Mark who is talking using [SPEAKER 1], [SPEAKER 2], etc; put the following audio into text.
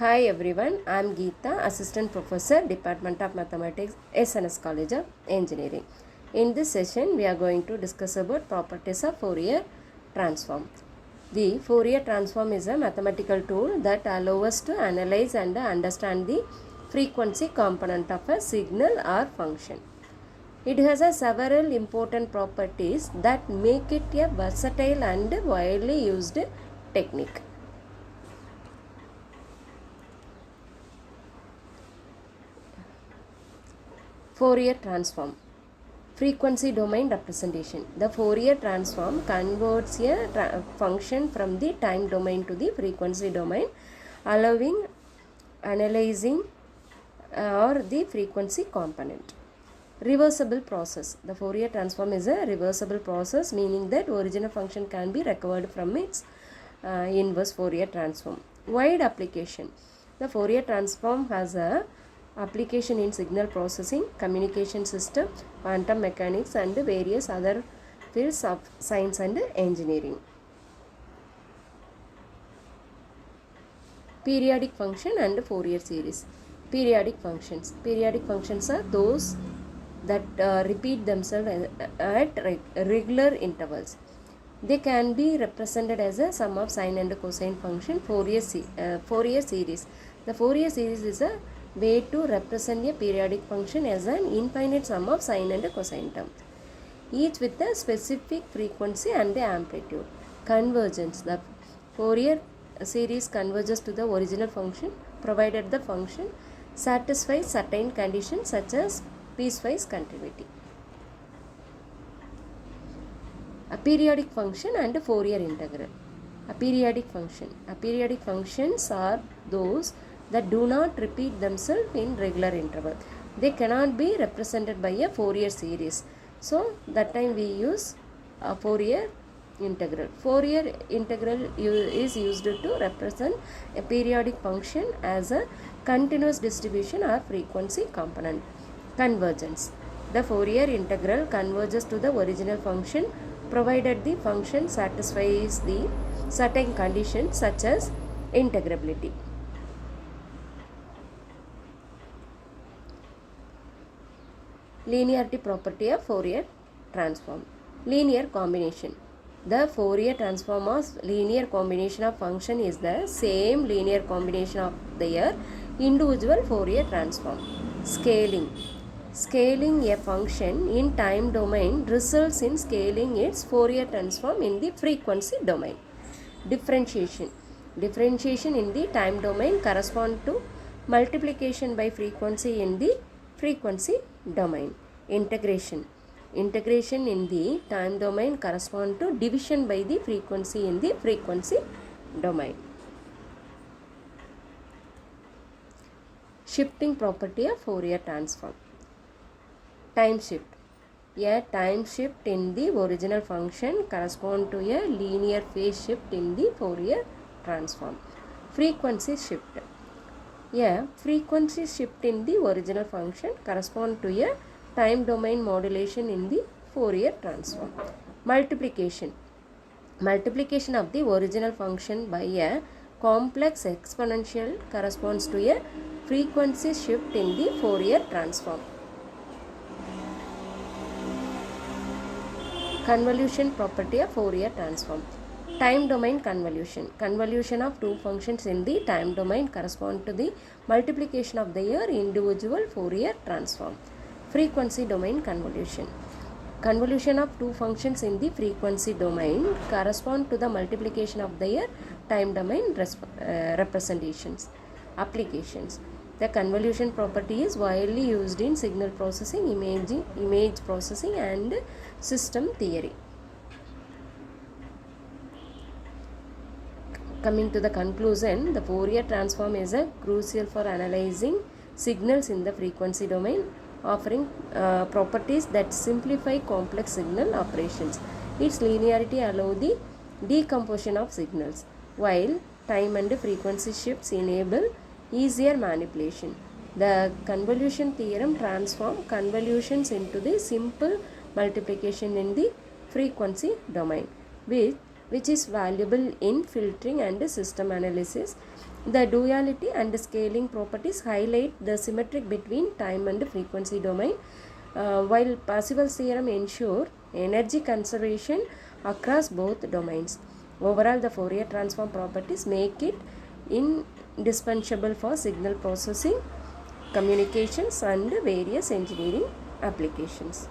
[SPEAKER 1] Hi everyone, I am Geetha, Assistant Professor, Department of Mathematics, SNS College of Engineering. In this session, we are going to discuss about properties of Fourier transform. The Fourier transform is a mathematical tool that allows us to analyze and understand the frequency component of a signal or function. It has several important properties that make it a versatile and widely used technique. Fourier transform. Frequency domain representation. The Fourier transform converts a function from the time domain to the frequency domain, allowing analyzing or the frequency component. Reversible process. The Fourier transform is a reversible process, meaning that original function can be recovered from its inverse Fourier transform. Wide application. The Fourier transform has a application in signal processing, communication system, quantum mechanics and various other fields of science and engineering. Periodic function and Fourier series. Periodic functions. Periodic functions are those that repeat themselves at regular intervals. They can be represented as a sum of sine and cosine function. Fourier series. The Fourier series is a way to represent a periodic function as an infinite sum of sine and cosine terms, each with a specific frequency and amplitude. Convergence. The Fourier series converges to the original function provided the function satisfies certain conditions such as piecewise continuity. A periodic function and Fourier integral. A periodic function. A periodic functions are those that do not repeat themselves in regular interval. They cannot be represented by a Fourier series. So that time we use a Fourier integral. Fourier integral is used to represent a periodic function as a continuous distribution or frequency component. Convergence. The Fourier integral converges to the original function provided the function satisfies the certain conditions such as integrability. Linearity property of Fourier transform. Linear combination. The Fourier transform of linear combination of function is the same linear combination of their individual Fourier transform. Scaling. Scaling a function in time domain results in scaling its Fourier transform in the frequency domain. Differentiation. Differentiation in the time domain corresponds to multiplication by frequency in the frequency domain. Integration. Integration in the time domain corresponds to division by the frequency in the frequency domain. Shifting property of Fourier transform. Time shift. A time shift in the original function corresponds to a linear phase shift in the Fourier transform. Frequency shift. A frequency shift in the original function corresponds to a time domain modulation in the Fourier transform. Multiplication. Multiplication of the original function by a complex exponential corresponds to a frequency shift in the Fourier transform. Convolution property of Fourier transform. Time domain convolution. Convolution of two functions in the time domain correspond to the multiplication of their individual Fourier transform. Frequency domain convolution. Convolution of two functions in the frequency domain correspond to the multiplication of their time domain representations. Applications. The convolution property is widely used in signal processing, image processing and system theory. Coming to the conclusion, the Fourier transform is crucial for analyzing signals in the frequency domain, offering properties that simplify complex signal operations. Its linearity allows the decomposition of signals, while time and frequency shifts enable easier manipulation. The convolution theorem transforms convolutions into the simple multiplication in the frequency domain, which which is valuable in filtering and system analysis. The duality and scaling properties highlight the symmetry between time and frequency domain, while Parseval's theorem ensure energy conservation across both domains. Overall, the Fourier transform properties make it indispensable for signal processing, communications, and various engineering applications.